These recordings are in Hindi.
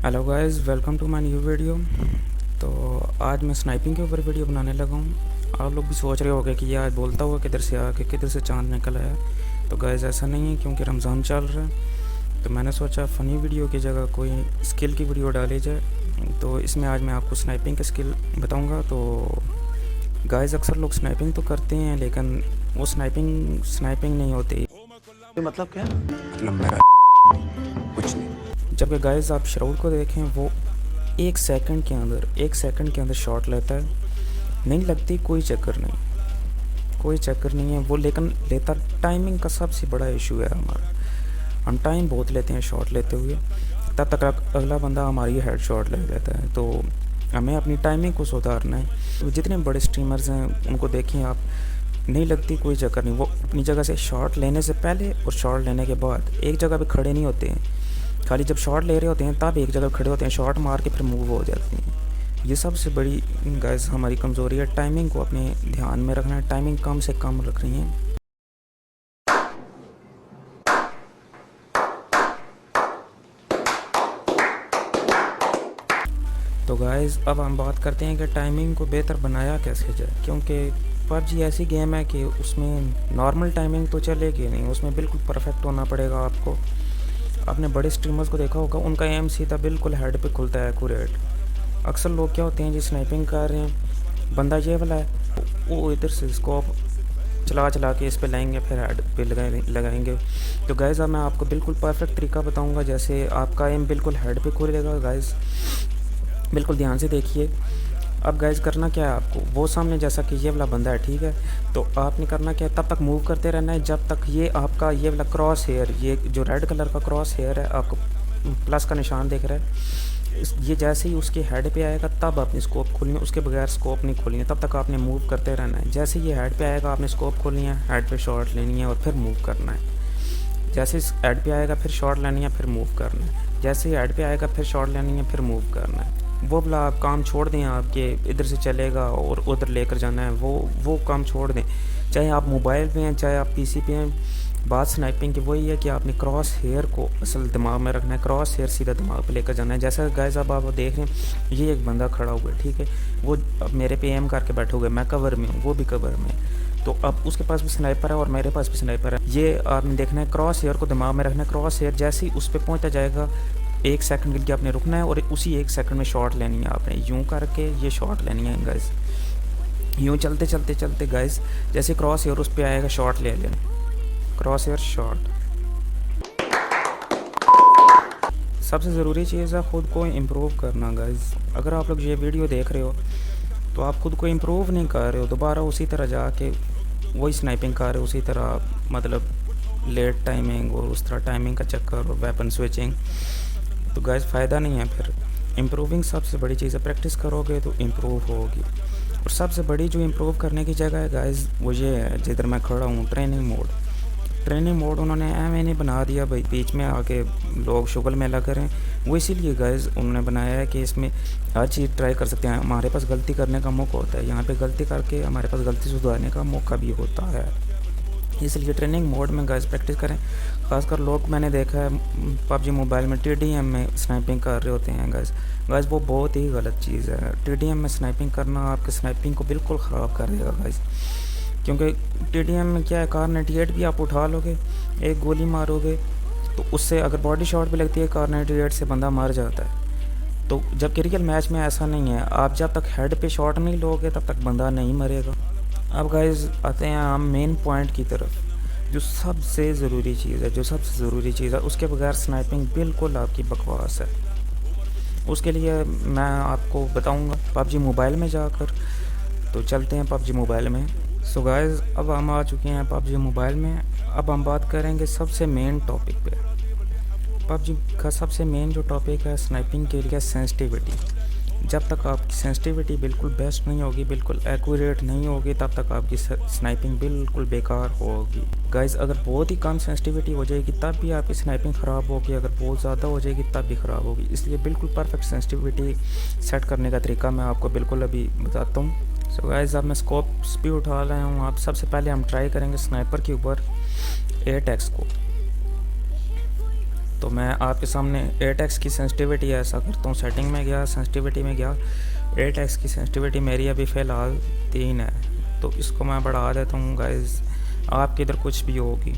Hello guys, welcome to my new video. तो आज मैं स्नाइपिंग के ऊपर वीडियो बनाने लगा हूँ। आप लोग भी सोच रहे होंगे कि ये आज बोलता हुआ किधर से आके किधर से चांद निकल आया। तो गाइस ऐसा नहीं है, क्योंकि रमज़ान चल रहा है तो मैंने सोचा फ़नी वीडियो की जगह कोई स्किल की वीडियो डाली जाए। तो इसमें आज मैं आपको स्नाइपिंग का स्किल बताऊँगा। तो गाइस अक्सर लोग स्नाइपिंग तो करते हैं, लेकिन वो स्नाइपिंग स्नाइपिंग नहीं होती। मतलब क्या? मतलब मेरा कुछ नहीं। जबकि गाइस आप श्राउड को देखें, वो एक सेकंड के अंदर शॉट लेता है। नहीं लगती कोई चक्कर नहीं है वो, लेकिन लेता टाइमिंग का सबसे बड़ा इशू है हमारा। हम टाइम बहुत लेते हैं शॉट लेते हुए, तब तक अगला बंदा हमारी हेड शॉट ले लेता है। तो हमें अपनी टाइमिंग को सुधारना है। तो जितने बड़े स्ट्रीमर्स हैं उनको देखें आप, नहीं लगती कोई चक्कर नहीं, वो अपनी जगह से शॉट लेने से पहले और शॉट लेने के बाद एक जगह पे खड़े नहीं होते हैं। खाली जब शॉट ले रहे होते हैं तब एक जगह खड़े होते हैं, शॉट मार के फिर मूव हो जाते हैं। ये सबसे बड़ी गाइस हमारी कमज़ोरी है। टाइमिंग को अपने ध्यान में रखना है, टाइमिंग कम से कम रखनी है। तो गाइस अब हम बात करते हैं कि टाइमिंग को बेहतर बनाया कैसे जाए, क्योंकि पबजी ऐसी गेम है कि उसमें नॉर्मल टाइमिंग तो चलेगी नहीं, उसमें बिल्कुल परफेक्ट होना पड़ेगा आपको। आपने बड़े स्ट्रीमर्स को देखा होगा, उनका एम सीधा बिल्कुल हेड पे खुलता है, एक्यूरेट। अक्सर लोग क्या होते हैं जी, स्नाइपिंग कर रहे हैं, बंदा ये वाला है, वो इधर से स्कोप चला के इस पे लाएंगे, फिर हेड पे लगाएंगे। तो गाइस अब मैं आपको बिल्कुल परफेक्ट तरीका बताऊंगा, जैसे आपका एम बिल्कुल हेड पे खुलेगा। गाइस बिल्कुल ध्यान से देखिए। अब गाइस करना क्या है आपको, वो सामने जैसा कि ये वाला बंदा है, ठीक है, तो आपने करना क्या है, तब तक मूव करते रहना है जब तक ये आपका ये वाला क्रॉस हेयर, ये जो रेड कलर का क्रॉस हेयर है, आपको प्लस का निशान दिख रहा है, ये जैसे ही उसके हेड पे आएगा तब आपने स्कोप खोलनी है, उसके बगैर स्कोप नहीं खोलनी है। तब तक आपने मूव करते रहना है। जैसे ये हेड पे आएगा आपने स्कोप खोलनी है, हेड पे शॉट लेनी है और फिर मूव करना है। जैसे हेड पे आएगा फिर शॉट लेनी है, फिर मूव करना है। जैसे ही हेड पे आएगा फिर शॉट लेनी है, फिर मूव करना है। वो वाला आप काम छोड़ दें, आपके इधर से चलेगा और उधर लेकर जाना है, वो काम छोड़ दें। चाहे आप मोबाइल पे हैं, चाहे आप पीसी पे हैं, बात स्नाइपिंग की वही है कि आपने क्रॉस हेयर को असल दिमाग में रखना है, क्रॉस हेयर सीधा दिमाग पे लेकर जाना है। जैसा गाइस अब आप देख रहे हैं, ये एक बंदा खड़ा हुआ है, ठीक है, वो अब मेरे पे एम करके बैठे हुए, मैं कवर में हूँ, वो भी कवर में है। तो अब उसके पास भी स्नाइपर है और मेरे पास भी स्नाइपर है। ये आपने देखना है, क्रॉस हेयर को दिमाग में रखना है। क्रॉस हेयर जैसे ही उस पर पहुँचता जाएगा, एक सेकंड के लिए आपने रुकना है और उसी एक सेकंड में शॉट लेनी है। आपने यूं करके ये शॉट लेनी है गाइस, यूं चलते चलते चलते गाइस, जैसे क्रॉस हेयर उस पर आएगा शॉट ले लेना, क्रॉस हेयर शॉट। सबसे ज़रूरी चीज़ है ख़ुद को इम्प्रूव करना गाइस। अगर आप लोग ये वीडियो देख रहे हो तो आप ख़ुद को इम्प्रूव नहीं कर रहे हो, दोबारा उसी तरह जाके वही स्नाइपिंग कर रहे हो, उसी तरह, मतलब लेट टाइमिंग और उस तरह टाइमिंग का चक्कर और वेपन स्विचिंग। तो गाइस फ़ायदा नहीं है फिर। इम्प्रूविंग सबसे बड़ी चीज़ है, प्रैक्टिस करोगे तो इम्प्रूव होगी। और सबसे बड़ी जो इम्प्रूव करने की जगह है गाइस, वो ये है जिधर मैं खड़ा हूँ, ट्रेनिंग मोड। ट्रेनिंग मोड उन्होंने नहीं बना दिया भाई, बीच में आके लोग शुगल मेला करें। वो इसीलिए गाइस उन्होंने बनाया है कि इसमें हर चीज़ ट्राई कर सकते हैं। हमारे पास गलती करने का मौका होता है, यहाँ पे गलती करके हमारे पास गलती सुधारने का मौका भी होता है। इसलिए ट्रेनिंग मोड में गाइस प्रैक्टिस करें। खासकर लोग मैंने देखा है पबजी मोबाइल में TDM में स्नाइपिंग कर रहे होते हैं गाइस वो बहुत ही गलत चीज़ है। TDM में स्नाइपिंग करना आपके स्नाइपिंग को बिल्कुल ख़राब कर देगा गाइस, क्योंकि TDM में क्या है, कार 98 भी आप उठा लोगे, एक गोली मारोगे तो उससे अगर बॉडी शॉट भी लगती है, कार 98 से बंदा मर जाता है। तो जबकि रियल मैच में ऐसा नहीं है, आप जब तक हेड पे शॉट नहीं लोगे तब तक बंदा नहीं मरेगा। अब गाइस आते हैं हम मेन पॉइंट की तरफ, जो सबसे ज़रूरी चीज़ है, उसके बगैर स्नाइपिंग बिल्कुल आपकी बकवास है। उसके लिए मैं आपको बताऊंगा पबजी मोबाइल में जाकर। तो चलते हैं पबजी मोबाइल में। सो गाइस अब हम आ चुके हैं पबजी मोबाइल में। अब हम बात करेंगे सबसे मेन टॉपिक पे। पबजी का सबसे मेन जो टॉपिक है स्नाइपिंग के लिए, सेंसिटिविटी। जब तक आपकी सेंसिटिविटी बिल्कुल बेस्ट नहीं होगी, बिल्कुल एक्यूरेट नहीं होगी, तब तक आपकी स्नाइपिंग बिल्कुल बेकार होगी। गाइस अगर बहुत ही कम सेंसिटिविटी हो जाएगी तब भी आपकी स्नाइपिंग ख़राब होगी, अगर बहुत ज़्यादा हो जाएगी तब भी ख़राब होगी। इसलिए बिल्कुल परफेक्ट सेंसिटिविटी सेट करने का तरीका मैं आपको बिल्कुल अभी बताता हूँ। सो गाइस अब मैं स्कोप्स भी उठा रहा हूँ। आप सबसे पहले हम ट्राई करेंगे स्नाइपर के ऊपर एयरटैक्स को। तो मैं आपके सामने 8x की सेंसिटिविटी ऐसा करता हूँ, सेटिंग में गया, सेंसिटिविटी में गया, 8x की सेंसिटिविटी मेरी अभी फ़िलहाल 3 है, तो इसको मैं बढ़ा देता हूँ गाइस। आपके इधर कुछ भी होगी,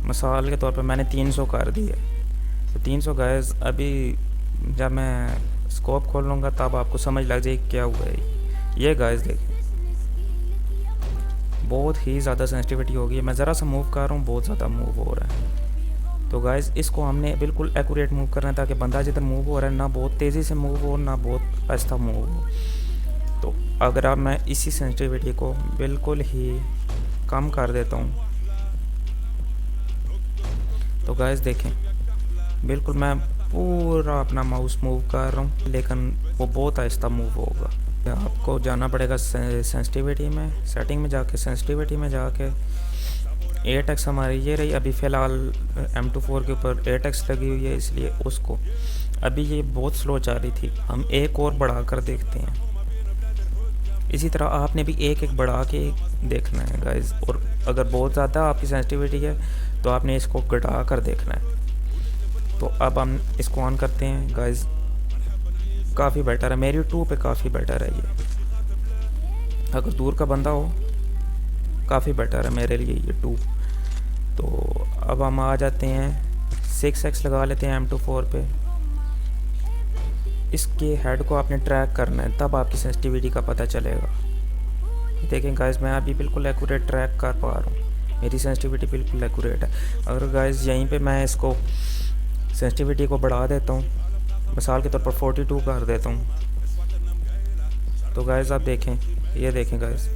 मिसाल के तौर पर मैंने 300 कर दी है, तो 300 गाइस। अभी जब मैं स्कोप खोल लूँगा तब आपको समझ लग जाएगी क्या हुआ है। ये गाइस देखें, बहुत ही ज़्यादा सेंसिटिविटी हो गई है। मैं ज़रा सा मूव कर रहा हूँ, बहुत ज़्यादा मूव हो रहा है। तो गाइस इसको हमने बिल्कुल एक्यूरेट मूव करना है, ताकि बंदा जिधर मूव हो रहा है ना बहुत तेज़ी से मूव हो ना बहुत आहिस्ता मूव हो। तो अगर आप मैं इसी सेंसिटिविटी को बिल्कुल ही कम कर देता हूँ, तो गाइस देखें बिल्कुल मैं पूरा अपना माउस मूव कर रहा हूँ, लेकिन वो बहुत आहिस्ता मूव होगा। आपको जाना पड़ेगा सेंसिटिविटी में, सेटिंग में जाके सेंसिटिविटी में जाके 8x हमारी ये रही। अभी फ़िलहाल M24 के ऊपर 8x लगी हुई है, इसलिए उसको अभी ये बहुत स्लो जा रही थी, हम एक और बढ़ा कर देखते हैं। इसी तरह आपने भी एक एक बढ़ा के देखना है गाइस। और अगर बहुत ज़्यादा आपकी सेंसिटिविटी है तो आपने इसको घटा कर देखना है। तो अब हम इसको ऑन करते हैं गाइस, काफ़ी बेटर है, मेरी 2 पे काफ़ी बेटर है ये। अगर दूर का बंदा हो काफ़ी बेटर है मेरे लिए ये 2। तो अब हम आ जाते हैं 6x लगा लेते हैं M24 पे। इसके हेड को आपने ट्रैक करना है, तब आपकी सेंसिटिविटी का पता चलेगा। देखें गाइस मैं अभी बिल्कुल एक्यूरेट ट्रैक कर पा रहा हूँ, मेरी सेंसिटिविटी बिल्कुल एक्यूरेट है। अगर गाइस यहीं पे मैं इसको सेंसिटिविटी को बढ़ा देता हूँ, मिसाल के तौर पर 42 कर देता हूँ, तो गाइस आप देखें, ये देखें गाइस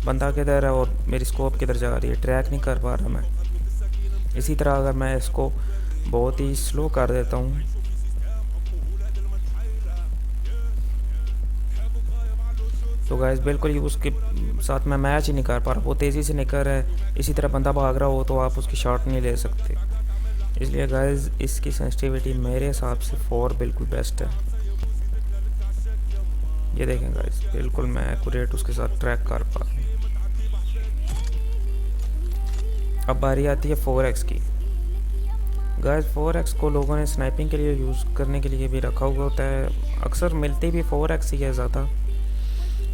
बंदा किधर है और मेरी स्कोप किधर जा रही है, ट्रैक नहीं कर पा रहा मैं। इसी तरह अगर मैं इसको बहुत ही स्लो कर देता हूँ, तो गाइस बिल्कुल ही उसके साथ मैं मैच ही नहीं कर पा रहा, वो तेज़ी से निकल रहा है। इसी तरह बंदा भाग रहा हो तो आप उसकी शॉट नहीं ले सकते। इसलिए गाइस इसकी सेंसिटिविटी मेरे हिसाब से 4 बिल्कुल बेस्ट है। ये देखें गाइस बिल्कुल मैं एक्यूरेट उसके साथ ट्रैक कर पा रहा हूँ। अब बारी आती है 4x की। गाइस 4x को लोगों ने स्नाइपिंग के लिए यूज़ करने के लिए भी रखा हुआ होता है, अक्सर मिलती भी 4x ही है ज़्यादा।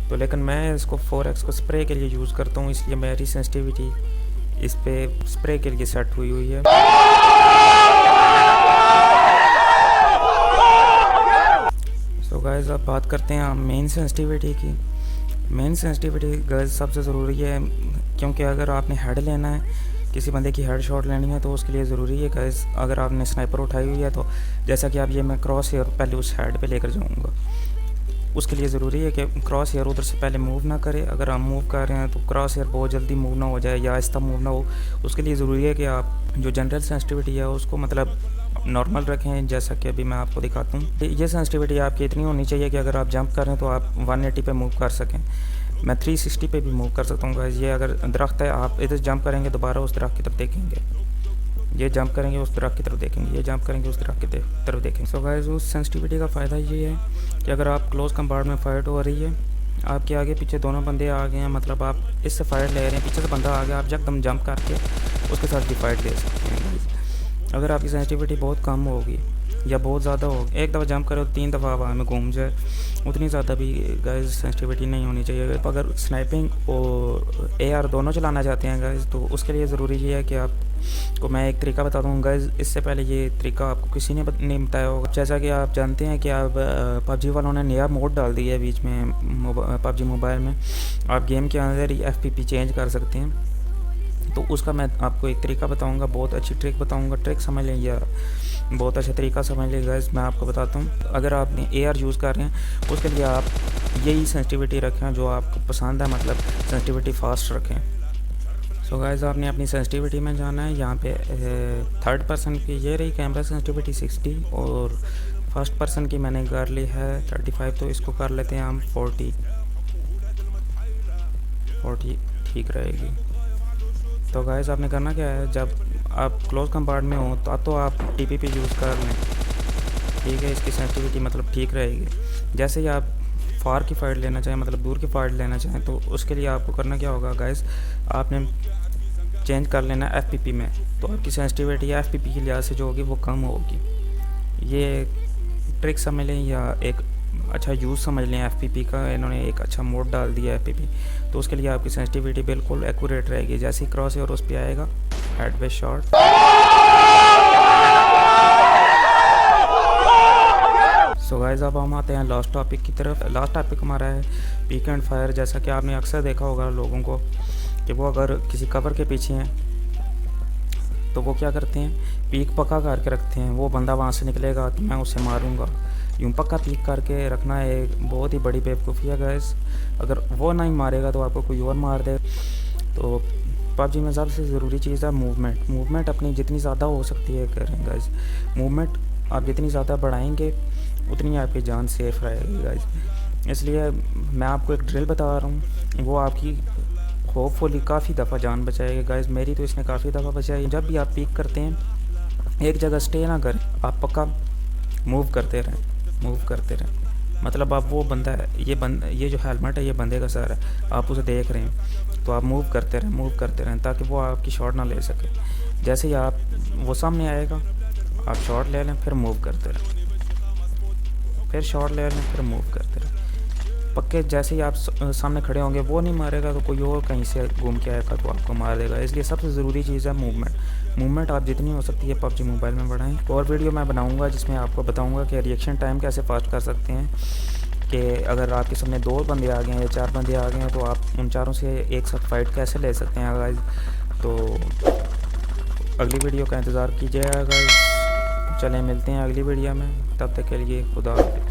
तो लेकिन मैं इसको 4x को स्प्रे के लिए यूज़ करता हूँ, इसलिए मेरी सेंसिटिविटी इस पे स्प्रे के लिए सेट हुई है। तो गाइस अब बात करते हैं मेन सेंसिटिविटी की। मेन सेंसिटिविटी गाइस सबसे ज़रूरी है, क्योंकि अगर आपने हेड लेना है, किसी बंदे की हेड शॉट लेनी है, तो उसके लिए ज़रूरी है गाइस अगर आपने स्नाइपर उठाई हुई है, तो जैसा कि आप ये मैं क्रॉस हेयर पहले उस हेड पे लेकर जाऊँगा, उसके लिए ज़रूरी है कि क्रॉस हेयर उधर से पहले मूव ना करे। अगर आप मूव कर रहे हैं तो क्रॉस हेयर बहुत जल्दी मूव ना हो जाए या आहिस्ता मूव ना हो। उसके लिए ज़रूरी है कि आप जो जनरल सेंसिटिविटी है उसको मतलब नॉर्मल रखें, जैसा कि अभी मैं आपको दिखाता हूँ। ये सेंसिटिविटी आपकी इतनी होनी चाहिए कि अगर आप जंप कर रहे हैं तो आप 180 पे मूव कर सकें। मैं 360 पे भी मूव कर सकता हूँ गाइस। ये अगर दरख्त है, आप इधर जंप करेंगे दोबारा उस दरख्त की तरफ देखेंगे, ये जंप करेंगे उस दरख्त की तरफ देखेंगे, ये जंप करेंगे उस दरख्त की तरफ देखेंगे। सो गाइस उस सेंसिटिविटी का फ़ायदा ये है कि अगर आप क्लोज कंपार्टमेंट में फाइट हो रही है, आपके आगे पीछे दोनों बंदे आ गए हैं, मतलब आप इससे फाइट ले रहे हैं, पीछे से बंदा आ गया, आप एकदम जंप करके उसके साथ भी फाइट ले सकते हैं गाइस। अगर आपकी सेंसिटिविटी बहुत कम होगी या बहुत ज़्यादा होगी, एक दफ़ा जंप करो 3 दफ़ा हवा में घूम जाए, उतनी ज़्यादा भी गाइस सेंसिटिविटी नहीं होनी चाहिए। अगर स्नाइपिंग और AR दोनों चलाना चाहते हैं गाइस, तो उसके लिए ज़रूरी ये है कि आपको मैं एक तरीका बता दूँ गाइस। इससे पहले ये तरीका आपको किसी ने नहीं बताया होगा। जैसा कि आप जानते हैं कि आप PUBG वालों ने नया मोड डाल दिया है बीच में PUBG मोबाइल में, आप गेम के अंदर ही FPP चेंज कर सकते हैं। तो उसका मैं आपको एक तरीका बताऊंगा, बहुत अच्छी ट्रिक बताऊंगा, ट्रिक समझ लें या बहुत अच्छा तरीका समझ लें गाइस। मैं आपको बताता हूँ, अगर आप AR यूज़ कर रहे हैं उसके लिए आप यही सेंसिटिविटी रखें जो आपको पसंद है, मतलब सेंसिटिविटी फास्ट रखें। सो गाइस आपने अपनी सेंसिटिविटी में जाना है। यहाँ पे थर्ड पर्सन की ये रही कैमरा सेंसिटिविटी 60 और फर्स्ट पर्सन की मैंने कर ली है 35, तो इसको कर लेते हैं हम 40 ठीक रहेगी। तो गाइस आपने करना क्या है, जब आप क्लोज कंपार्टमेंट में हो तो आप TPP यूज़ कर लें, ठीक है, इसकी सेंसिटिविटी मतलब ठीक रहेगी। जैसे ही आप फार की फाइट लेना चाहें, मतलब दूर की फाइट लेना चाहें, तो उसके लिए आपको करना क्या होगा गाइस, आपने चेंज कर लेना एफपीपी में, तो आपकी सेंसिटिविटी एफपीपी के लिहाज से जो होगी वो कम होगी। ये ट्रिक समझ लें या एक अच्छा यूज़ समझ लें एफपीपी का, इन्होंने एक अच्छा मोड डाल दिया है एफपीपी, तो उसके लिए आपकी सेंसिटिविटी बिल्कुल एक्यूरेट रहेगी। जैसे ही क्रॉस और उस पर आएगा हेड पे शॉट, सो गाइस अब हम आते हैं लास्ट टॉपिक की तरफ। लास्ट टॉपिक हमारा है पीक एंड फायर। जैसा कि आपने अक्सर देखा होगा लोगों को कि वो अगर किसी कवर के पीछे हैं तो वो क्या करते हैं, पीक पक्का करके रखते हैं। वो बंदा वहाँ से निकलेगा तो मैं उसे मारूंगा, यूँ पक्का पीक करके रखना एक बहुत ही बड़ी बेवकूफ़ी है गाइस। अगर वो नहीं मारेगा तो आपको कोई और मार दे। तो पबजी में सबसे ज़रूरी चीज़ है मूवमेंट। मूवमेंट अपनी जितनी ज़्यादा हो सकती है करें गाइस। मूवमेंट आप जितनी ज़्यादा बढ़ाएंगे उतनी आपकी जान सेफ़ रहेगी गाइस। इसलिए मैं आपको एक ड्रिल बता रहा हूँ, वो आपकी होपफुली काफ़ी दफ़ा जान बचाएगी गाइस। मेरी तो इसने काफ़ी दफ़ा बचाई। जब भी आप पीक करते हैं एक जगह स्टे ना करें, आप पक्का मूव करते रहें, मूव करते रहें। मतलब आप वो बंदा है, ये जो हेलमेट है ये बंदे का सर है, आप उसे देख रहे हैं तो आप मूव करते रहें, मूव करते रहें ताकि वो आपकी शॉट ना ले सके। जैसे ही आप वो सामने आएगा आप शॉट ले लें, फिर मूव करते रहें, फिर शॉट ले लें, फिर मूव करते रहें। पक्के जैसे ही आप सामने खड़े होंगे वो नहीं मारेगा तो कोई और कहीं से घूम के आएगा तो आपको मार देगा। इसलिए सबसे ज़रूरी चीज़ है मूवमेंट। मूवमेंट आप जितनी हो सकती है पबजी मोबाइल में बढ़ाएं। तो और वीडियो मैं बनाऊंगा जिसमें आपको बताऊंगा कि रिएक्शन टाइम कैसे फास्ट कर सकते हैं, कि अगर आपके सामने 2 बंदे आ गए हैं या 4 बंदे आ गए हैं तो आप उन चारों से एक साथ फाइट कैसे ले सकते हैं गाइस। तो अगली वीडियो का इंतज़ार कीजिएगा गाइस। चलें मिलते हैं अगली वीडियो में, तब तक के लिए खुदा हाफ़िज़।